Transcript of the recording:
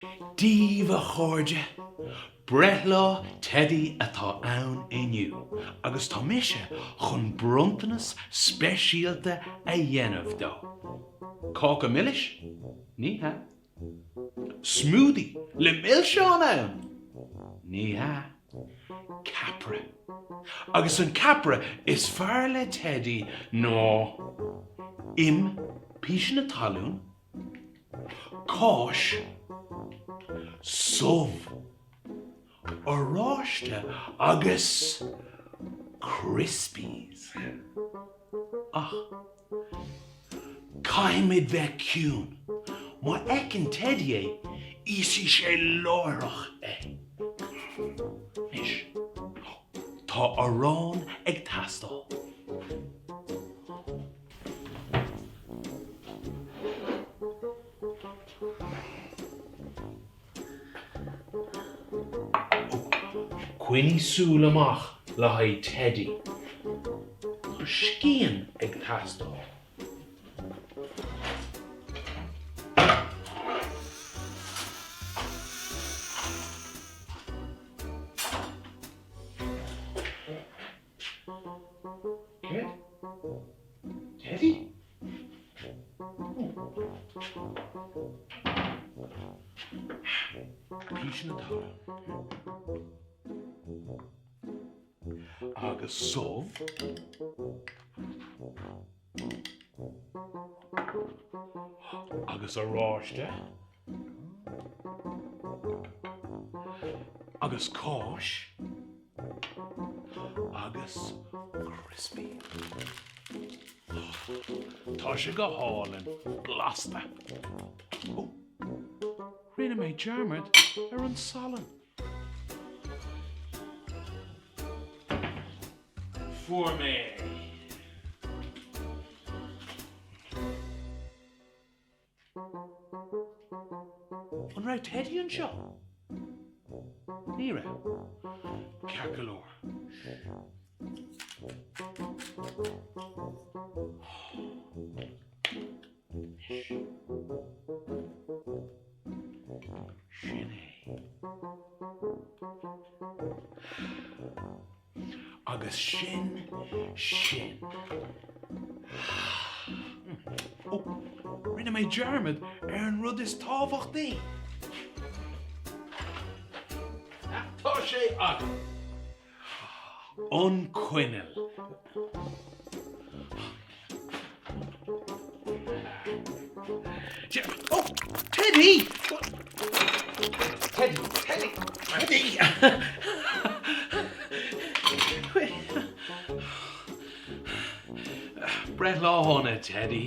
Díomh a chairde, brethleá Theidí atá ann inniu, agus tá mise chun bruntanas speisialta a dhéanamh dó. Cóca millish? Ní ha. Smoothie le milseán ann? Ní ha. Capra. Agus an capra is fearr le Theidí nó im píis na talún, cáis, sov, aráiste agus crispies. Ach, caiimid bheith ciún, má ecin Theidí é, ísí sé láirech é. Nis, tá arán ag tastal. Cuinní súil amach le haid Theidí. Tá scían ag tastal. Good. Theidí? Píis na talún. Agus sov, agus aráiste, agus cáis, agus crispy. Tá sé go hálan blasta. Rinne mé dearmad ar an salan. For me. An raibh Theidí an seo? Ní raibh. Ceacailóir. Sin é. Agus sin. Rinne mé dearmad ar an rud is tábhachtaí. Tá sé agat. An cuineal. Theidí! Theidí! Brethleá tháina, Theidí.